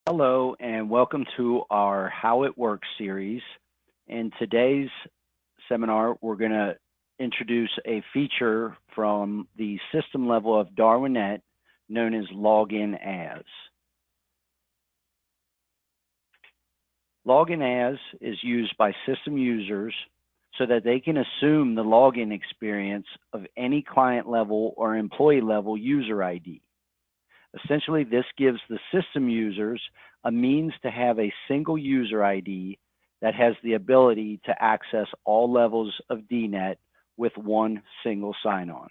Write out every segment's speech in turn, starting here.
Hello and welcome to our How It Works series. In today's seminar, we're going to introduce a feature from the system level of DNet known as Login As. Login As is used by system users so that they can assume the login experience of any client level or employee level user ID. Essentially, this gives the system users a means to have a single user ID that has the ability to access all levels of DNet with one single sign-on.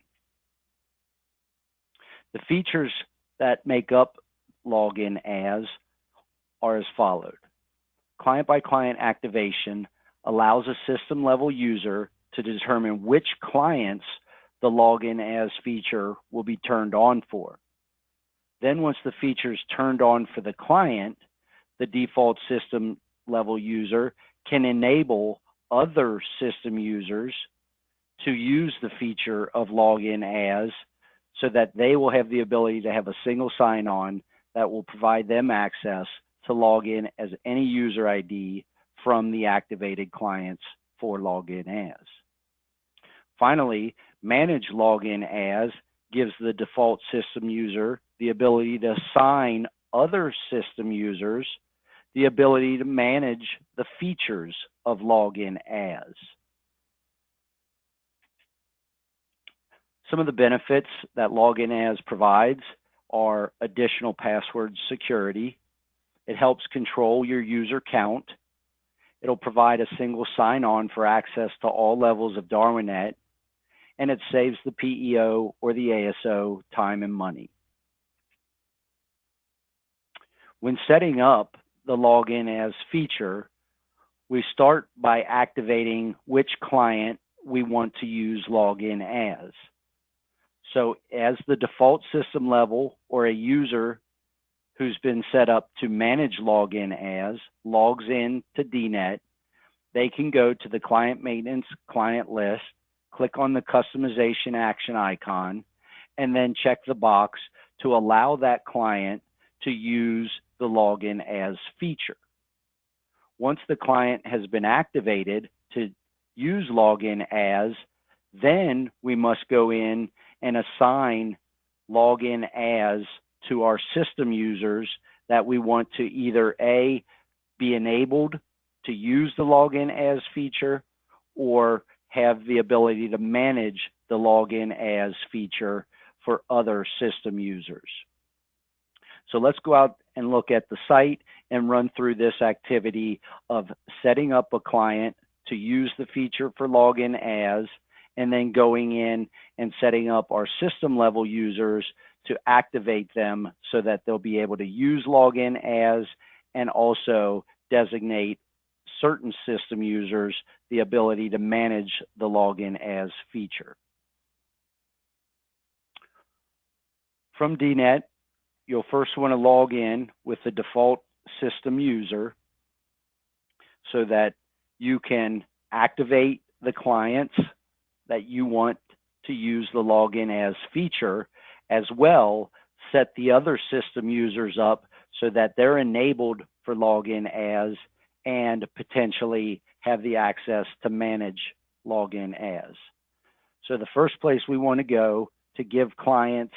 The features that make up Login As are as followed. Client-by-client activation allows a system-level user to determine which clients the Login As feature will be turned on for. Then once the feature is turned on for the client, the default system level user can enable other system users to use the feature of Login As so that they will have the ability to have a single sign-on that will provide them access to log in as any user ID from the activated clients for Login As. Finally, Manage Login As gives the default system user the ability to assign other system users the ability to manage the features of Login As. Some of the benefits that Login As provides are additional password security. It helps control your user count. It'll provide a single sign-on for access to all levels of DNet, and it saves the PEO or the ASO time and money. When setting up the Login As feature, we start by activating which client we want to use Login As. So as the default system level or a user who's been set up to manage Login As logs in to DNet, they can go to the client maintenance client list, click on the customization action icon, and then check the box to allow that client to use the Login As feature. Once the client has been activated to use Login As, then we must go in and assign Login As to our system users that we want to either A, be enabled to use the Login As feature, or have the ability to manage the Login As feature for other system users. So let's go out and look at the site and run through this activity of setting up a client to use the feature for Login As, and then going in and setting up our system level users to activate them so that they'll be able to use Login As and also designate certain system users the ability to manage the Login As feature. From DNet, you'll first want to log in with the default system user so that you can activate the clients that you want to use the Login As feature, as well set the other system users up so that they're enabled for Login As and potentially have the access to manage Login As. So the first place we want to go to give clients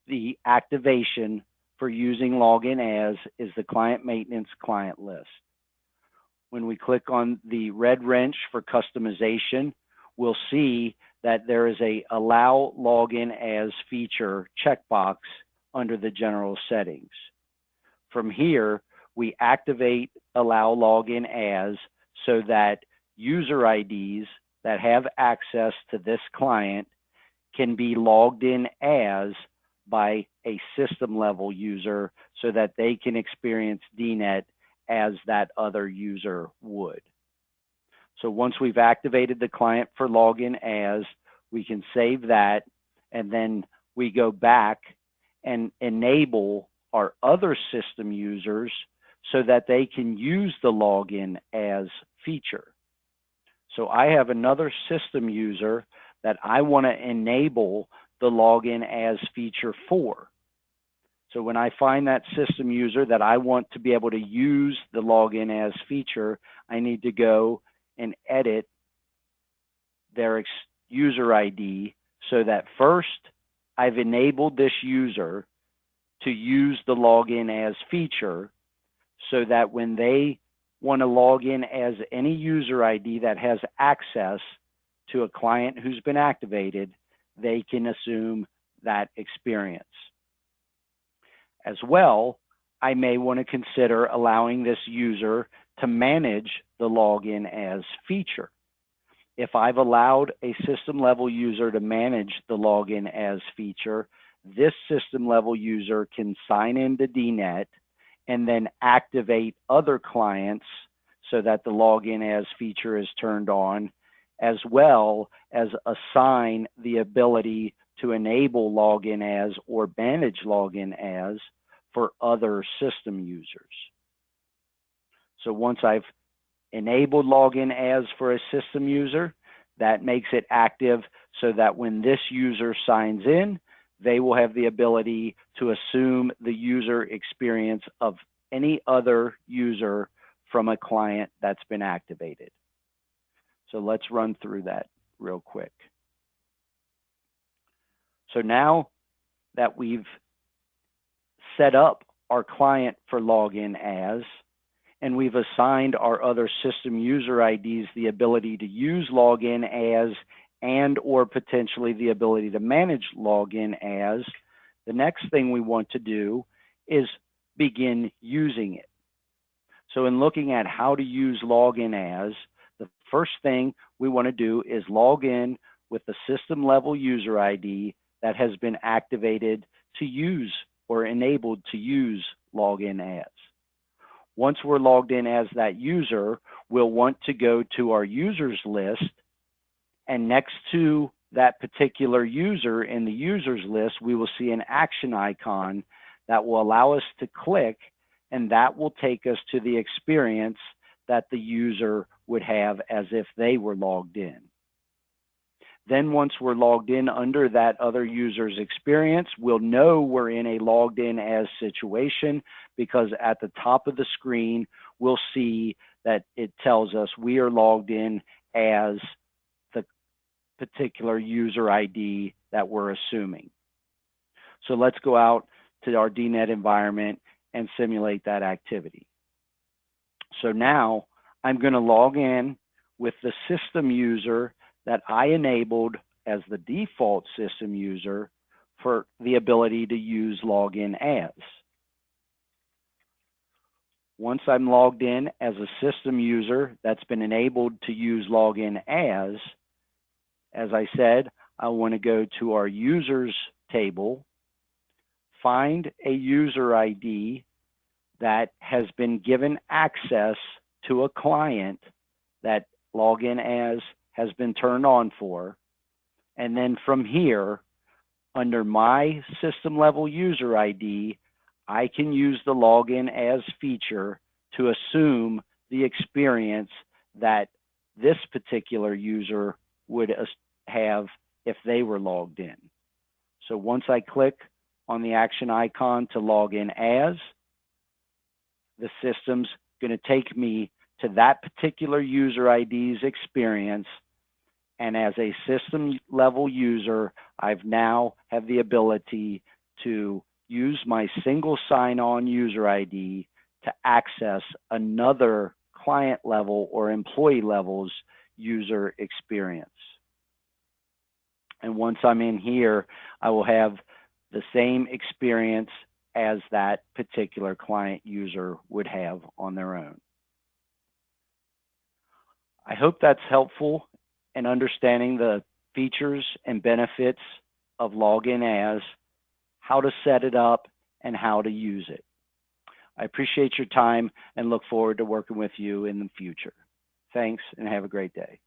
the activation for using Login As is the client maintenance client list. When we click on the red wrench for customization, we'll see that there is a Allow Login As feature checkbox under the general settings. From here, we activate Allow Login As so that user IDs that have access to this client can be logged in as by a system level user so that they can experience DNet as that other user would. So once we've activated the client for Login As, we can save that, and then we go back and enable our other system users so that they can use the Login As feature. So I have another system user that I want to enable the Login As feature for. So when I find that system user that I want to be able to use the login as feature, I need to go and edit their user ID so that first I've enabled this user to use the login as feature so that when they want to log in as any user ID that has access to a client who's been activated, they can assume that experience. As well, I may want to consider allowing this user to manage the login as feature. If I've allowed a system level user to manage the login as feature, this system level user can sign into DNet and then activate other clients so that the login as feature is turned on, as well as assign the ability to enable login as or manage login as for other system users. So once I've enabled login as for a system user, that makes it active so that when this user signs in, they will have the ability to assume the user experience of any other user from a client that's been activated. So let's run through that real quick. So now that we've set up our client for login as, and we've assigned our other system user IDs the ability to use login as and or potentially the ability to manage login as, the next thing we want to do is begin using it. So in looking at how to use login as, the first thing we want to do is log in with the system level user ID that has been activated to use or enabled to use login as. Once we're logged in as that user, we'll want to go to our users list, and next to that particular user in the users list, we will see an action icon that will allow us to click, and that will take us to the experience that the user would have as if they were logged in. Then once we're logged in under that other user's experience, we'll know we're in a logged in as situation because at the top of the screen, we'll see that it tells us we are logged in as the particular user ID that we're assuming. So let's go out to our DNet environment and simulate that activity. So now I'm going to log in with the system user that I enabled as the default system user for the ability to use login as. Once I'm logged in as a system user that's been enabled to use login as I said, I want to go to our users table, find a user ID that has been given access to a client that login as has been turned on for, and then from here, under my system level user ID, I can use the login as feature to assume the experience that this particular user would have if they were logged in. So once I click on the action icon to log in as, the system's going to take me to that particular user ID's experience. And as a system level user, I've now have the ability to use my single sign-on user ID to access another client level or employee level's user experience. And once I'm in here, I will have the same experience as that particular client user would have on their own. I hope that's helpful in understanding the features and benefits of login as, how to set it up, and how to use it. I appreciate your time and look forward to working with you in the future. Thanks, and have a great day.